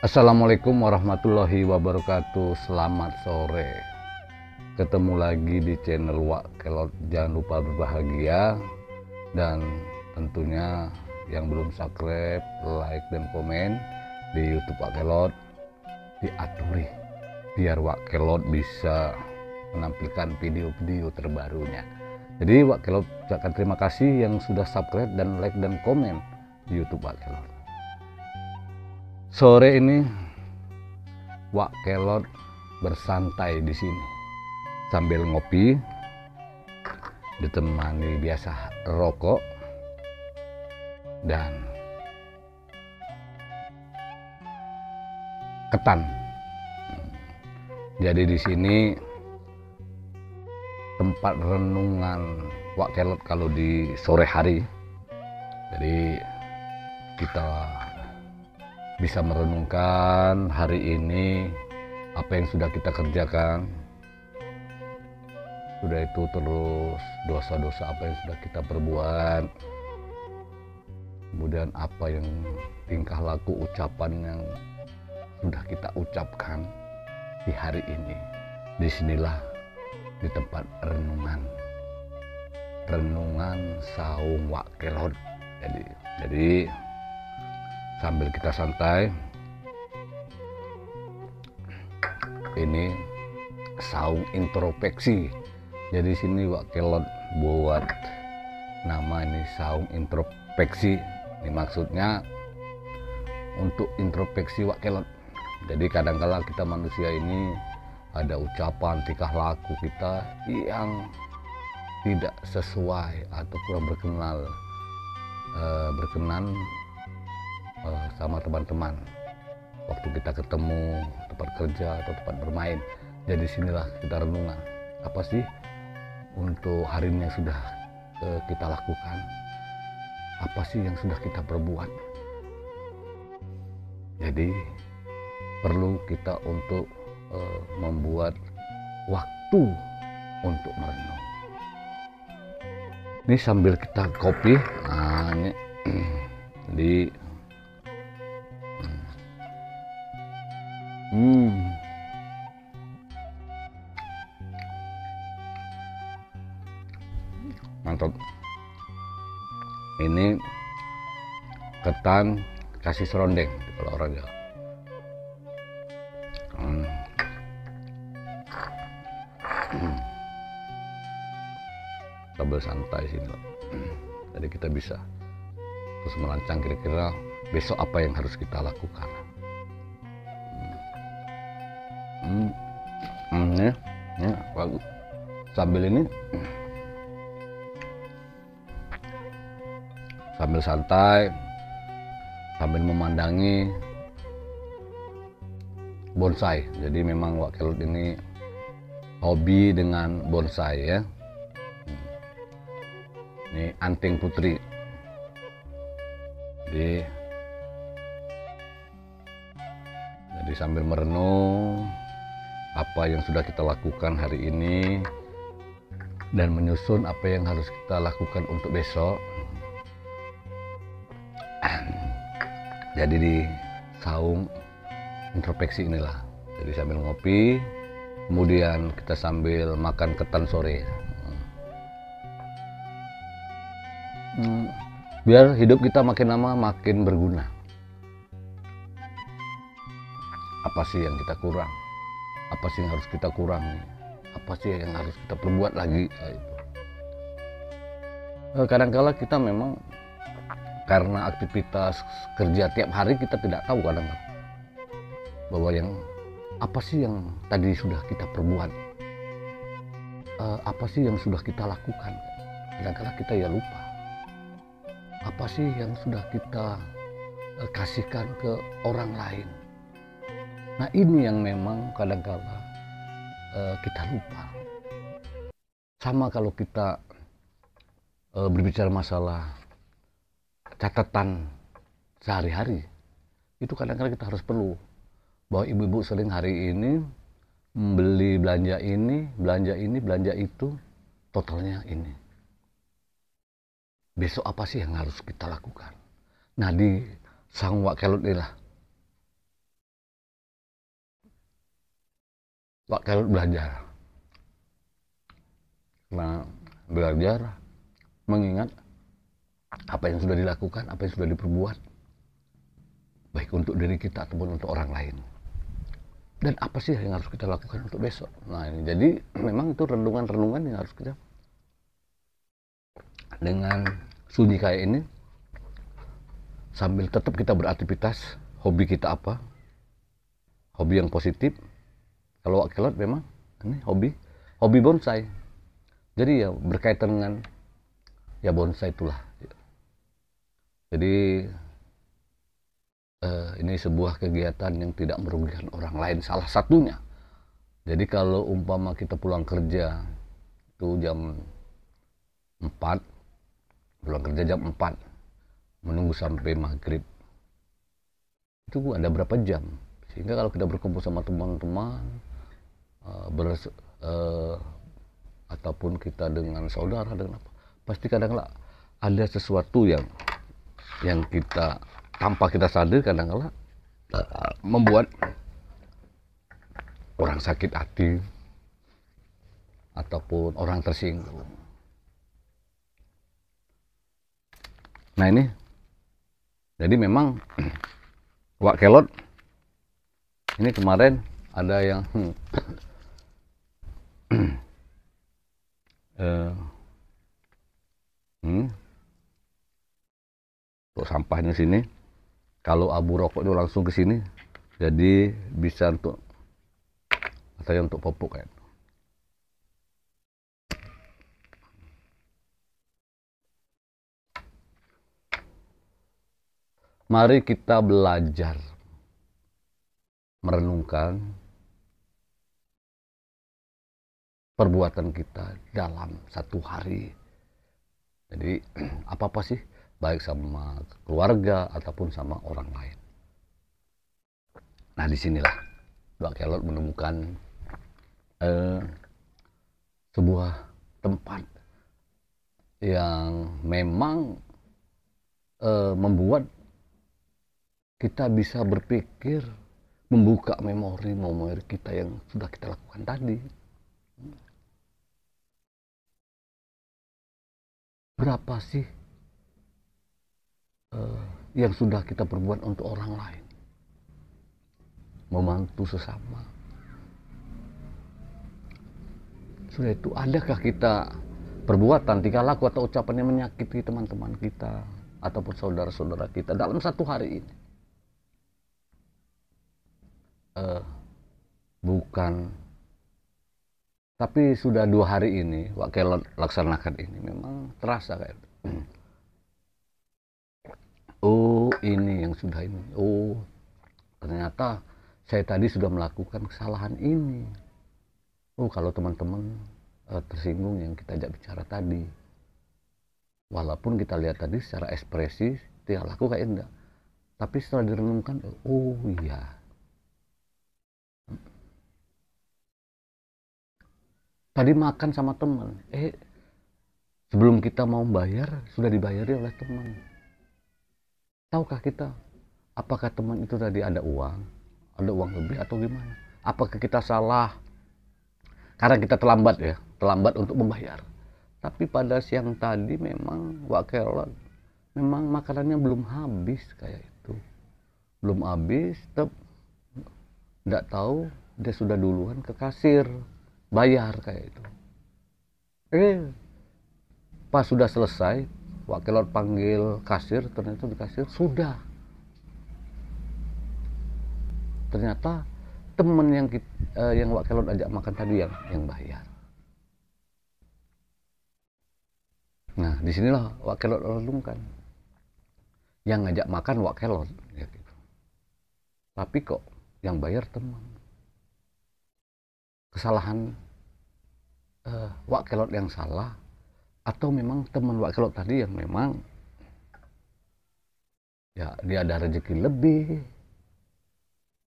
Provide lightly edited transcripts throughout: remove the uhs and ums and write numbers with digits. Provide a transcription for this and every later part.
Assalamualaikum warahmatullahi wabarakatuh. Selamat sore. Ketemu lagi di channel Wak Kelot. Jangan lupa berbahagia, dan tentunya yang belum subscribe, like dan komen di YouTube Wak Kelot diaturi biar Wak Kelot bisa menampilkan video-video terbarunya. Jadi Wak Kelot ucapkan terima kasih yang sudah subscribe dan like dan komen di YouTube Wak Kelot. Sore ini Wak Kelot bersantai di sini sambil ngopi, ditemani biasa rokok dan ketan. Jadi di sini tempat renungan Wak Kelot kalau di sore hari. Jadi kita bisa merenungkan hari ini apa yang sudah kita kerjakan, sudah itu terus dosa-dosa apa yang sudah kita perbuat, kemudian apa yang tingkah laku ucapan yang sudah kita ucapkan di hari ini. Disinilah di tempat renungan saung Wak Kelot. Jadi sambil kita santai, ini saung introspeksi. Jadi sini Wak Kelot buat nama ini saung introspeksi. Ini maksudnya untuk introspeksi Wak Kelot. Jadi kadang-kala kita manusia ini ada ucapan tingkah laku kita yang tidak sesuai atau kurang berkenan sama teman-teman waktu kita ketemu tempat kerja atau tempat bermain. Jadi sinilah kita renungan, apa sih untuk hari ini yang sudah kita lakukan, apa sih yang sudah kita perbuat. Jadi perlu kita untuk membuat waktu untuk merenung. Ini sambil kita kopi, ini jadi mantap. Ini ketan kasih serondeng kalau orang Jawa. Sambil santai sini, jadi kita bisa terus merancang kira-kira besok apa yang harus kita lakukan. Ini bagus. Sambil ini sambil santai, sambil memandangi bonsai. Jadi memang Wak Kelot ini hobi dengan bonsai ya. Ini anting putri. Jadi sambil merenung apa yang sudah kita lakukan hari ini dan menyusun apa yang harus kita lakukan untuk besok. Jadi di saung introspeksi inilah. Jadi sambil ngopi, kemudian kita sambil makan ketan sore. Biar hidup kita makin lama makin berguna. Apa sih yang kita kurang? Apa sih yang harus kita kurangi? Apa sih yang harus kita perbuat lagi? Kadang-kala kita memang karena aktivitas kerja tiap hari kita tidak tahu kadang-kadang bahwa yang apa sih yang tadi sudah kita perbuat, apa sih yang sudah kita lakukan. Kadang-kala kita ya lupa apa sih yang sudah kita kasihkan ke orang lain. Nah ini yang memang kadang-kala kita lupa. Sama kalau kita berbicara masalah catatan sehari-hari, itu kadang-kadang kita harus perlu bahwa ibu-ibu sering hari ini membeli belanja ini, belanja itu, totalnya ini. Besok apa sih yang harus kita lakukan? Nah di saung Wak Kelot inilah Pak Kelot belajar. Nah, belajar mengingat apa yang sudah dilakukan, apa yang sudah diperbuat, baik untuk diri kita ataupun untuk orang lain. Dan apa sih yang harus kita lakukan untuk besok? Nah ini, jadi memang itu renungan-renungan yang harus kita, dengan sunyi kayak ini, sambil tetap kita beraktivitas, hobi kita apa, hobi yang positif. Kalau Wak Kelot memang ini hobi bonsai. Jadi ya berkaitan dengan ya bonsai itulah. Jadi ini sebuah kegiatan yang tidak merugikan orang lain, salah satunya. Jadi kalau umpama kita pulang kerja itu jam 4, pulang kerja jam 4, menunggu sampai maghrib, itu ada berapa jam, sehingga kalau kita berkumpul sama teman-teman, ataupun kita dengan saudara, dengan apa, pasti kadang-kadang ada sesuatu yang kita tanpa kita sadar kadang-kadang membuat orang sakit hati ataupun orang tersinggung. Nah ini, jadi memang Wak Kelot ini kemarin ada yang untuk sampahnya sini, kalau abu rokok itu langsung ke sini, jadi bisa untuk katanya untuk popok kan. Mari kita belajar merenungkan perbuatan kita dalam satu hari. Jadi apa sih, baik sama keluarga ataupun sama orang lain. Nah disinilah Wak Kelot menemukan sebuah tempat yang memang membuat kita bisa berpikir, membuka memori kita yang sudah kita lakukan tadi. Berapa sih yang sudah kita perbuat untuk orang lain, membantu sesama. Sudah itu, adakah kita perbuatan, tingkah laku atau ucapan yang menyakiti teman-teman kita ataupun saudara-saudara kita dalam satu hari ini? Bukan, tapi sudah 2 hari ini Wak Kelot laksanakan ini, memang terasa kayak oh ini yang sudah ini, oh ternyata saya tadi sudah melakukan kesalahan ini. Oh kalau teman-teman tersinggung yang kita ajak bicara tadi, walaupun kita lihat tadi secara ekspresi tingkah laku kayak enggak, tapi setelah direnungkan, oh iya, tadi makan sama teman, sebelum kita mau bayar sudah dibayari oleh teman. Tahukah kita apakah teman itu tadi ada uang lebih atau gimana? Apakah kita salah karena kita terlambat untuk membayar? Tapi pada siang tadi memang Wak Kelot memang makanannya belum habis kayak itu, belum habis, tidak tahu dia sudah duluan ke kasir bayar kayak itu. Pas sudah selesai Wak Kelot panggil kasir, ternyata di kasir sudah, ternyata temen yang Wak Kelot ajak makan tadi yang bayar. Nah disinilah Wak Kelot renungkan, yang ngajak makan Wak Kelot ya gitu, tapi kok yang bayar teman. Kesalahan Wak Kelot yang salah, atau memang teman Wak Kelot tadi yang memang ya dia ada rezeki lebih,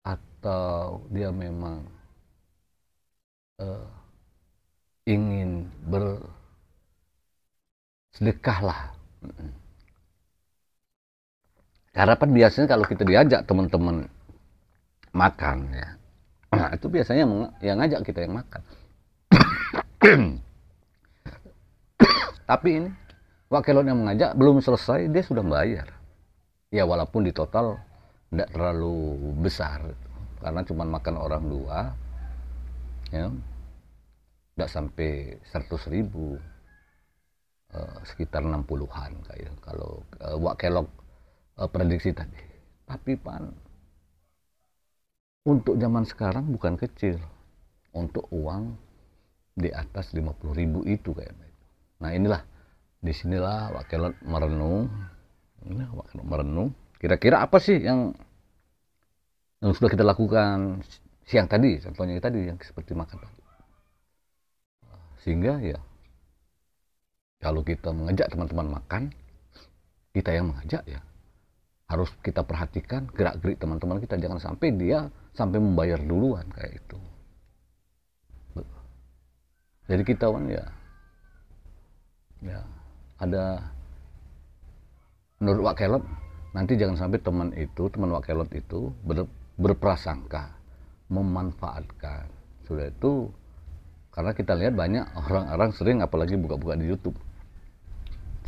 atau dia memang ingin bersedekah lah. Karena kan biasanya kalau kita diajak teman-teman makan ya, Nah, itu biasanya yang ngajak kita yang makan. Tapi ini Wakelot yang mengajak belum selesai dia sudah bayar. Ya walaupun di total tidak terlalu besar karena cuma makan orang 2 ya, tidak sampai 100.000, sekitar 60-an kayak kalau Wakelot prediksi tadi. Tapi Pan, untuk zaman sekarang bukan kecil untuk uang di atas 50.000 itu kayak. Nah inilah, disinilah Wakelot merenung. Kira-kira apa sih yang sudah kita lakukan siang tadi, contohnya tadi yang seperti makan tadi. Sehingga ya kalau kita mengajak teman-teman makan, kita yang mengajak ya harus kita perhatikan gerak-gerik teman-teman kita, jangan sampai dia sampai membayar duluan kayak itu. Jadi kita kan ya ada, menurut Wakelot nanti jangan sampai teman Wakelot itu berprasangka memanfaatkan. Sudah itu karena kita lihat banyak orang-orang sering apalagi buka-buka di YouTube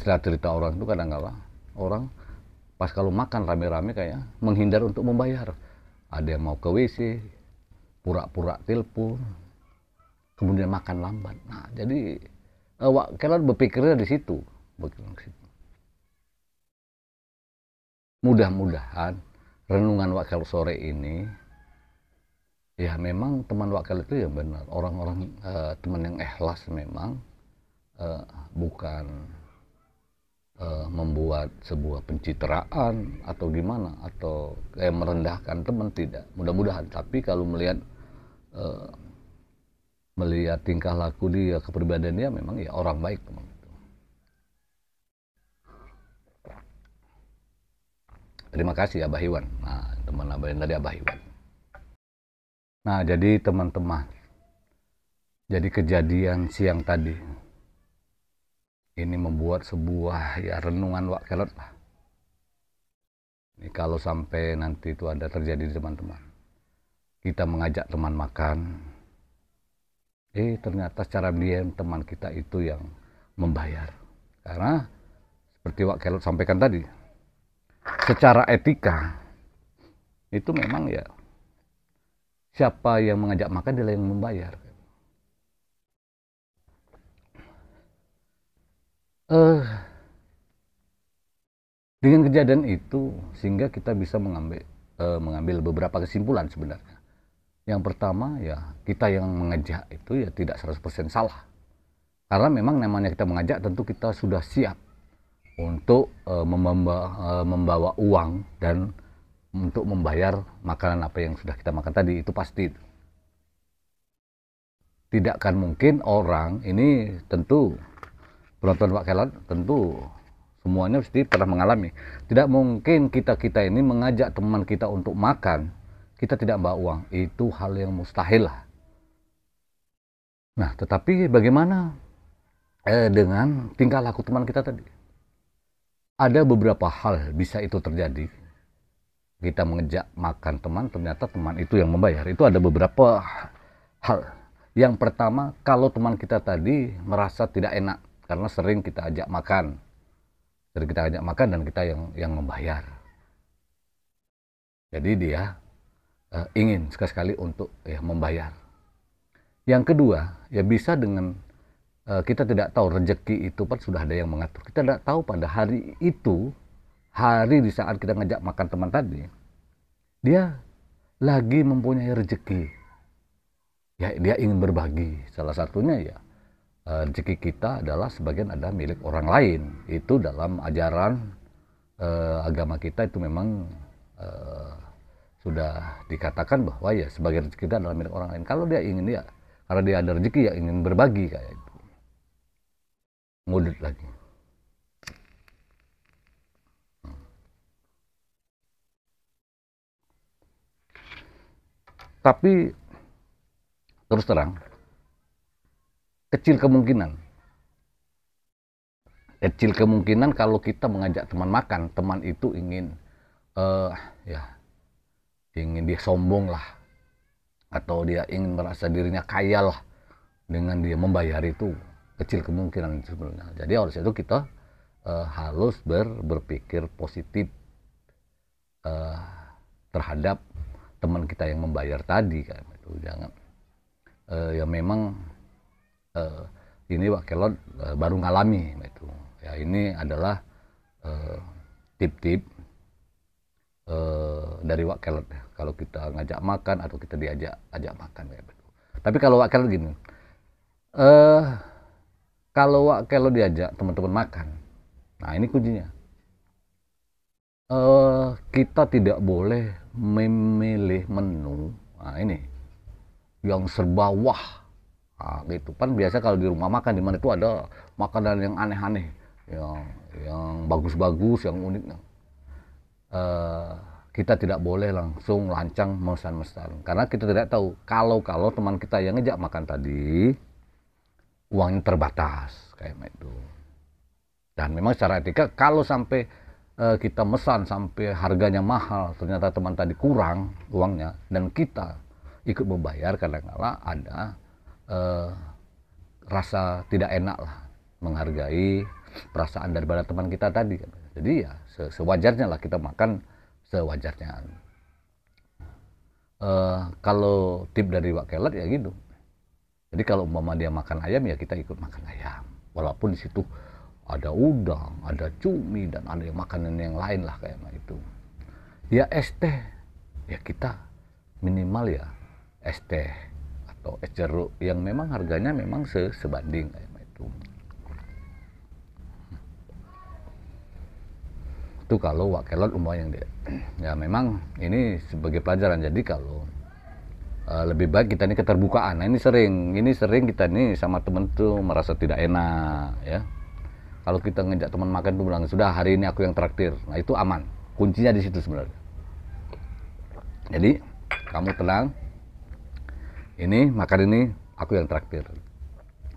cerita orang itu, kadang-kala orang pas kalau makan rame-rame kayak menghindar untuk membayar. Ada yang mau ke WC, pura-pura telepon, kemudian makan lambat. Nah jadi Wakelot berpikirnya di situ. Mudah-mudahan renungan Wakelot sore ini ya memang teman Wakelot itu ya benar orang-orang teman yang ikhlas memang, bukan membuat sebuah pencitraan atau gimana atau kayak merendahkan teman, tidak. Mudah-mudahan, tapi kalau melihat tingkah laku dia, kepribadian dia, memang ya orang baik teman. Terima kasih Abah Iwan. Nah, teman Abah yang tadi Abah Iwan. Nah, jadi teman-teman, jadi kejadian siang tadi ini membuat sebuah ya renungan Wakelot lah. Ini kalau sampai nanti itu ada terjadi di teman-teman, kita mengajak teman makan, ternyata secara diam teman kita itu yang membayar. Karena seperti Wakelot sampaikan tadi, secara etika itu memang ya siapa yang mengajak makan dia yang membayar. Dengan kejadian itu sehingga kita bisa mengambil beberapa kesimpulan sebenarnya. Yang pertama ya kita yang mengajak itu ya tidak 100% salah. Karena memang namanya kita mengajak tentu kita sudah siap untuk membawa uang dan untuk membayar makanan apa yang sudah kita makan tadi, itu pasti. Tidak akan mungkin orang ini, tentu penonton Wakelot tentu semuanya pasti pernah mengalami, tidak mungkin kita ini mengajak teman kita untuk makan, kita tidak bawa uang, itu hal yang mustahil lah. Nah tetapi bagaimana dengan tingkah laku teman kita tadi? Ada beberapa hal bisa itu terjadi. Kita mengejak makan teman, ternyata teman itu yang membayar. Itu ada beberapa hal. Yang pertama, kalau teman kita tadi merasa tidak enak karena sering kita ajak makan. Sering kita ajak makan dan kita yang membayar. Jadi dia ingin sekali-sekali untuk membayar. Yang kedua, ya bisa dengan kita tidak tahu rezeki itu kan sudah ada yang mengatur. Kita tidak tahu pada hari itu, hari di saat kita ngajak makan teman tadi, dia lagi mempunyai rezeki. Ya dia ingin berbagi. Salah satunya ya rezeki kita adalah sebagian ada milik orang lain. Itu dalam ajaran agama kita itu memang sudah dikatakan bahwa ya sebagian rezeki kita adalah milik orang lain. Kalau dia ingin ya, karena dia ada rezeki ya ingin berbagi kayak itu. Ngudut lagi. Tapi terus terang, kecil kemungkinan kalau kita mengajak teman makan, teman itu ingin ingin dia sombong lah, atau dia ingin merasa dirinya kaya lah dengan dia membayar itu, kecil kemungkinan sebenarnya. Jadi oleh itu kita harus berpikir positif terhadap teman kita yang membayar tadi kan itu. Jangan ya memang ini Wak Kelot baru ngalami itu ya. Ini adalah tip-tip dari Wak Kelot ya, kalau kita ngajak makan atau kita ajak makan kayak gitu. Tapi kalau Wak Kelot gini, kalau Wak Kelot diajak teman-teman makan, nah ini kuncinya, kita tidak boleh memilih menu, nah ini yang serba wah. Nah, gitu kan biasa kalau di rumah makan di mana itu ada makanan yang aneh-aneh, yang bagus-bagus, yang unik. Kita tidak boleh langsung lancang mesan-mesan karena kita tidak tahu kalau teman kita yang ngejak makan tadi uangnya terbatas kayak itu. Dan memang secara etika kalau sampai kita mesan sampai harganya mahal, ternyata teman tadi kurang uangnya dan kita ikut membayar, kadang-kala ada rasa tidak enak lah, menghargai perasaan daripada teman kita tadi. Jadi ya sewajarnya lah kita makan sewajarnya. Kalau tip dari Wak Kelot ya gitu. Jadi kalau umpama dia makan ayam ya kita ikut makan ayam, walaupun di situ ada udang, ada cumi, dan ada makanan yang lain lah kayak itu. Ya es teh ya kita minimal ya es teh atau es jeruk yang memang harganya memang sebanding kayak itu. Itu kalau Wak Kelot umpamanya yang dia. Ya memang ini sebagai pelajaran. Jadi kalau lebih baik kita ini keterbukaan. Nah ini sering kita nih sama temen tuh merasa tidak enak ya. Kalau kita ngejak teman makan tuh bilang sudah hari ini aku yang traktir. Nah itu aman. Kuncinya di situ sebenarnya. Jadi kamu tenang. Ini makan ini aku yang traktir.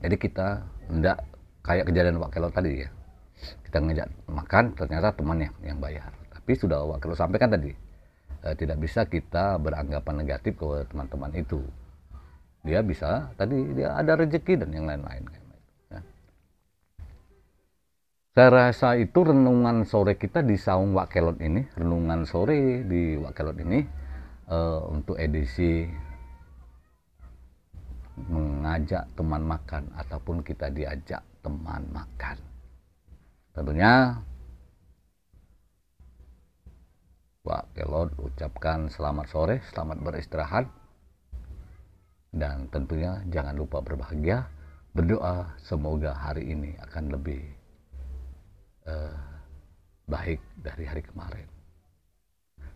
Jadi kita enggak kayak kejadian Wak Kelot tadi ya. Kita ngejak makan ternyata temannya yang bayar. Tapi sudah Wak Kelot sampaikan tadi, tidak bisa kita beranggapan negatif ke teman-teman itu. Dia bisa tadi dia ada rezeki dan yang lain-lain. Ya. Saya rasa itu renungan sore kita di Saung Wak Kelot ini, renungan sore di Wak Kelot ini untuk edisi mengajak teman makan ataupun kita diajak teman makan. Tentunya Wak Kelot ucapkan selamat sore, selamat beristirahat, dan tentunya jangan lupa berbahagia. Berdoa semoga hari ini akan lebih baik dari hari kemarin.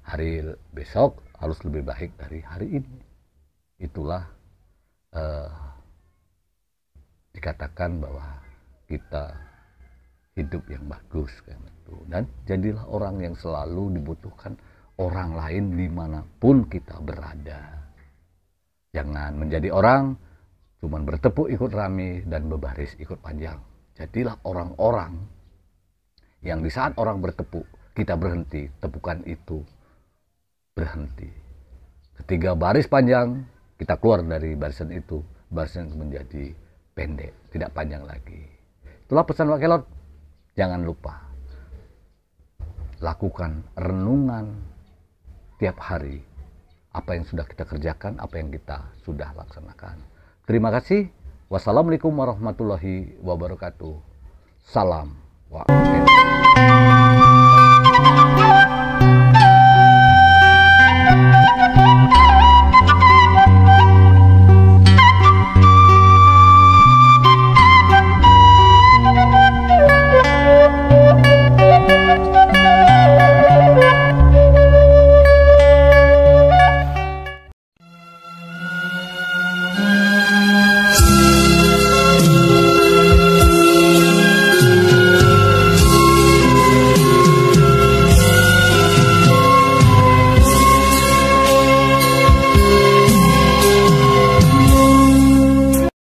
Hari besok harus lebih baik dari hari ini. Itulah dikatakan bahwa kita hidup yang bagus kan itu. Dan jadilah orang yang selalu dibutuhkan orang lain dimanapun kita berada. Jangan menjadi orang cuman bertepuk ikut rame dan berbaris ikut panjang. Jadilah orang-orang yang di saat orang bertepuk kita berhenti, tepukan itu berhenti. Ketika baris panjang kita keluar dari barisan itu menjadi pendek, tidak panjang lagi. Itulah pesan Wak Kelot. Jangan lupa lakukan renungan tiap hari, apa yang sudah kita kerjakan, apa yang kita sudah laksanakan. Terima kasih. Wassalamualaikum warahmatullahi wabarakatuh. Salam Wak Kelot.